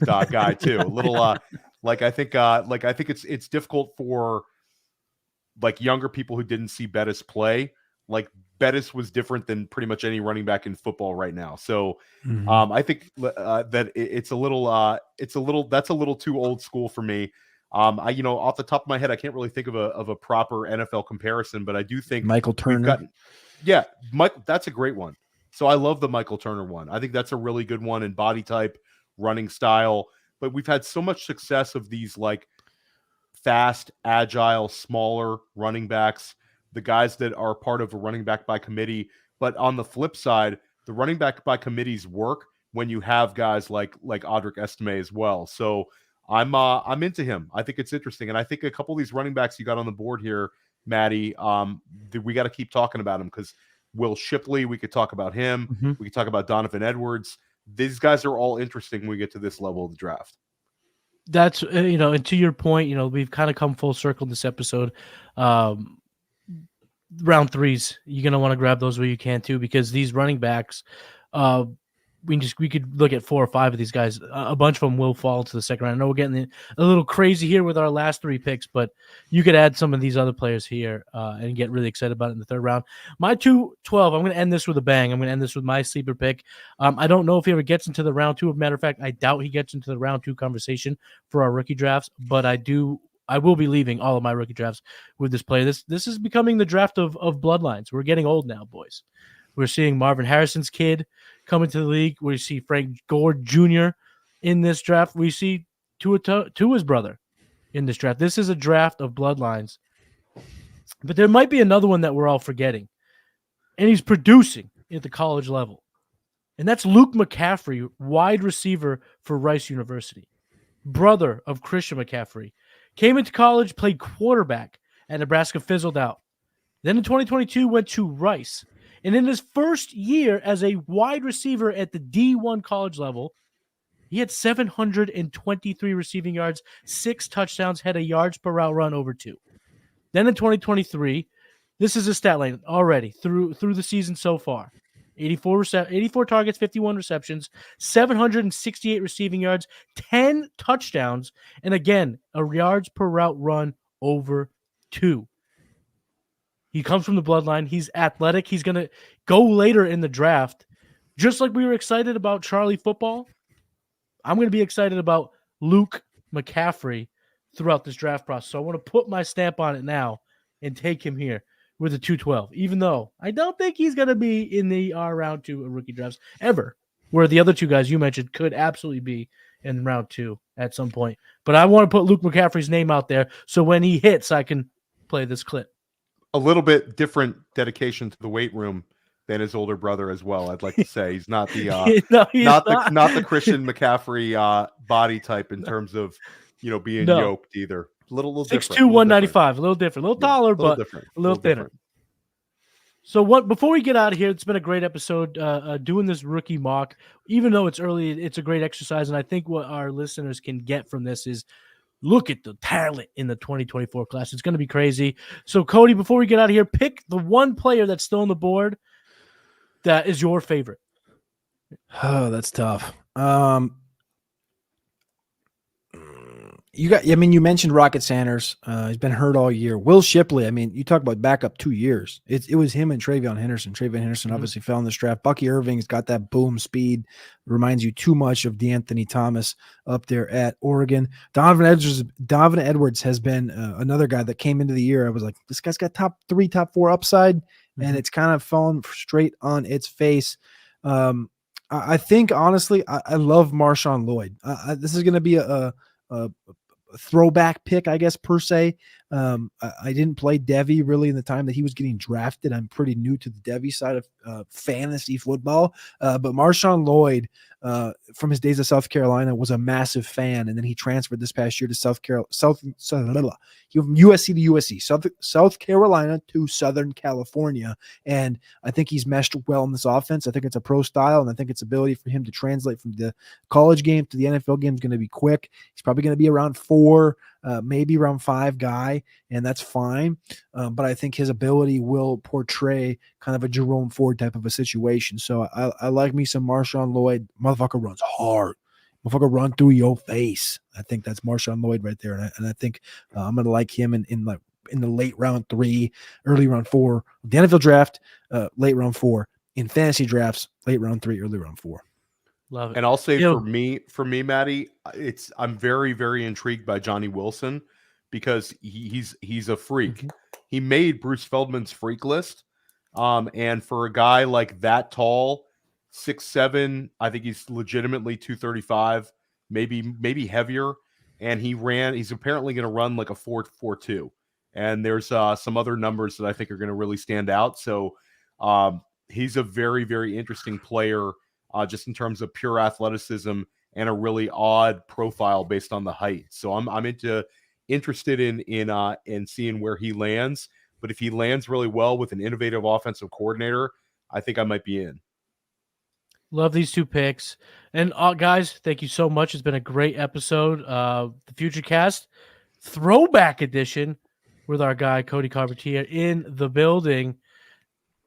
guy too. A little I think it's difficult for like younger people who didn't see Bettis play. Like Bettis was different than pretty much any running back in football right now. So I think that that's a little too old school for me. Off the top of my head, I can't really think of a proper NFL comparison, but I do think Michael Turner. That's a great one. So I love the Michael Turner one. I think that's a really good one in body type, running style. But we've had so much success of these like fast, agile, smaller running backs, the guys that are part of a running back by committee. But on the flip side, the running back by committees work when you have guys like Audric Estime as well. So I'm into him. I think it's interesting. And I think a couple of these running backs you got on the board here, Matty, we got to keep talking about him because Will Shipley, we could talk about him. We could talk about Donovan Edwards. These guys are all interesting when we get to this level of the draft. That's, and to your point, we've kind of come full circle this episode. Round 3s, you're going to want to grab those where you can too, because these running backs, we could look at 4 or 5 of these guys. A bunch of them will fall to the second round. I know we're getting a little crazy here with our last 3 picks, but you could add some of these other players here and get really excited about it in the 3rd round. My 212, I'm going to end this with a bang. I'm going to end this with my sleeper pick. I don't know if he ever gets into the round 2. As a matter of fact, I doubt he gets into the round 2 conversation for our rookie drafts, but I will be leaving all of my rookie drafts with this player. This is becoming the draft of bloodlines. We're getting old now, boys. We're seeing Marvin Harrison's kid come into the league. We see Frank Gore Jr. in this draft. We see Tua's brother in this draft. This is a draft of bloodlines. But there might be another one that we're all forgetting. And he's producing at the college level. And that's Luke McCaffrey, wide receiver for Rice University. Brother of Christian McCaffrey. Came into college, played quarterback at Nebraska, fizzled out. Then in 2022, went to Rice. And in his first year as a wide receiver at the D1 college level, he had 723 receiving yards, 6 touchdowns, had a yards per route run over 2. Then in 2023, this is a stat line already through the season so far. 84 targets, 51 receptions, 768 receiving yards, 10 touchdowns, and again, a yards per route run over 2. He comes from the bloodline. He's athletic. He's going to go later in the draft. Just like we were excited about Charlie football, I'm going to be excited about Luke McCaffrey throughout this draft process. So I want to put my stamp on it now and take him here with a 212, even though I don't think he's going to be in the round 2 of rookie drafts ever. where the other two guys you mentioned could absolutely be in round 2 at some point. But I want to put Luke McCaffrey's name out there so when he hits, I can play this clip. A little bit different dedication to the weight room than his older brother as well. I'd like to say he's not the No, he's not the Christian McCaffrey body type in terms of being yoked either. A little 6'2", different. 195, a little different, a little taller, but different. a little thinner. Different. So before we get out of here, it's been a great episode doing this rookie mock. Even though it's early, it's a great exercise, and I think what our listeners can get from this is look at the talent in the 2024 class. It's going to be crazy. So, Cody, before we get out of here, pick the one player that's still on the board that is your favorite. Oh, that's tough. You mentioned Rocket Sanders. He's been hurt all year. Will Shipley, you talk about backup 2 years. It was him and Travion Henderson. Travion Henderson obviously fell in this draft. Bucky Irving's got that boom speed. Reminds you too much of DeAnthony Thomas up there at Oregon. Donovan Edwards has been another guy that came into the year. I was like, this guy's got top 3, top 4 upside, and it's kind of fallen straight on its face. I think, honestly, I love Marshawn Lloyd. This is going to be a throwback pick, I guess, per se. I didn't play Devy really in the time that he was getting drafted. I'm pretty new to the Devy side of fantasy football. But Marshawn Lloyd, from his days at South Carolina, was a massive fan, and then he transferred this past year to USC to USC, South Carolina to Southern California, and I think he's meshed well in this offense. I think it's a pro style, and I think its ability for him to translate from the college game to the NFL game is going to be quick. He's probably going to be around 4, maybe around 5 guy, and that's fine. But I think his ability will portray kind of a Jerome Ford type of a situation. So I like me some Marshawn Lloyd. Motherfucker runs hard. Motherfucker run through your face. I think that's Marshawn Lloyd right there. And I think I'm going to like him in the late round 3, early round 4. The NFL draft, late round 4. In fantasy drafts, late round 3, early round 4. Love it. And I'll say for me, Matty, I'm very, very intrigued by Johnny Wilson because he's a freak. Mm-hmm. He made Bruce Feldman's freak list. And for a guy like that tall, 6'7", I think he's legitimately 235, maybe heavier. And he's apparently going to run like a 4.42. And there's some other numbers that I think are going to really stand out. So he's a very, very interesting player. Just in terms of pure athleticism and a really odd profile based on the height. So I'm interested in seeing where he lands. But if he lands really well with an innovative offensive coordinator, I think I might be in. Love these 2 picks. And guys, thank you so much. It's been a great episode. The Futurecast throwback edition with our guy Cody Carpentier in the building.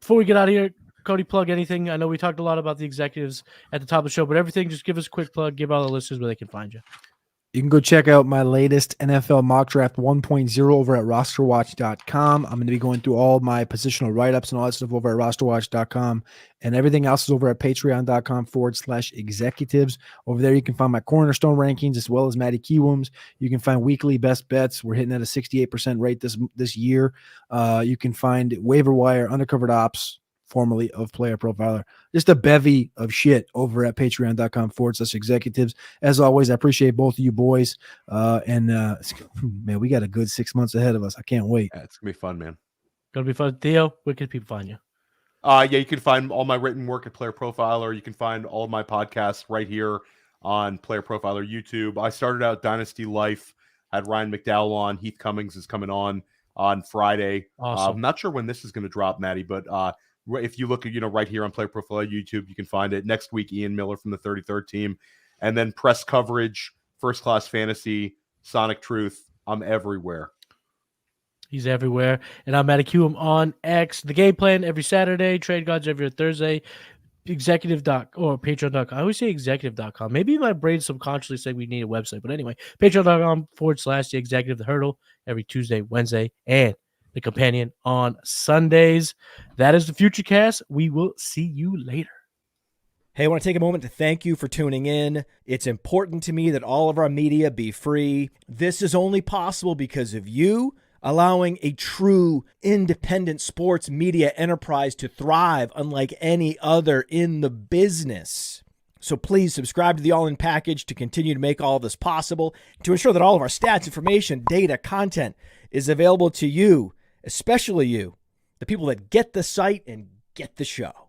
Before we get out of here, Cody, plug anything. I know we talked a lot about the executives at the top of the show, but everything, just give us a quick plug. Give all the listeners where they can find you. You can go check out my latest NFL mock draft 1.0 over at rosterwatch.com. I'm going to be going through all my positional write-ups and all that stuff over at rosterwatch.com, and everything else is over at patreon.com/executives. Over there, you can find my cornerstone rankings as well as Matty Kiwoom's. You can find weekly best bets. We're hitting at a 68% rate this year. You can find waiver wire, undercovered ops, formerly of Player Profiler. Just a bevy of shit over at patreon.com/executives. As always, I appreciate both of you boys. Man, we got a good 6 months ahead of us. I can't wait. Yeah, it's going to be fun, man. Going to be fun. Theo, where can people find you? You can find all my written work at Player Profiler. You can find all of my podcasts right here on Player Profiler YouTube. I started out Dynasty Life. I had Ryan McDowell on. Heath Cummings is coming on Friday. Awesome. I'm not sure when this is going to drop, Matty, but if you look at, right here on Player Profiler YouTube, you can find it. Next week, Ian Miller from the 33rd team. And then press coverage, First Class Fantasy, Sonic Truth. I'm everywhere. He's everywhere. And I'm Matty Kiwoom on X. The Game Plan every Saturday. Trade Gods every Thursday. Patreon.com. I always say executive.com. Maybe my brain subconsciously saying we need a website. But anyway, patreon.com/the executive, the hurdle every Tuesday, Wednesday, and the companion on Sundays. That is the Futurecast. We will see you later. Hey, I want to take a moment to thank you for tuning in. It's important to me that all of our media be free. This is only possible because of you, allowing a true independent sports media enterprise to thrive unlike any other in the business. So please subscribe to the All In package to continue to make all of this possible, to ensure that all of our stats, information, data, content is available to you, especially you, the people that get the site and get the show.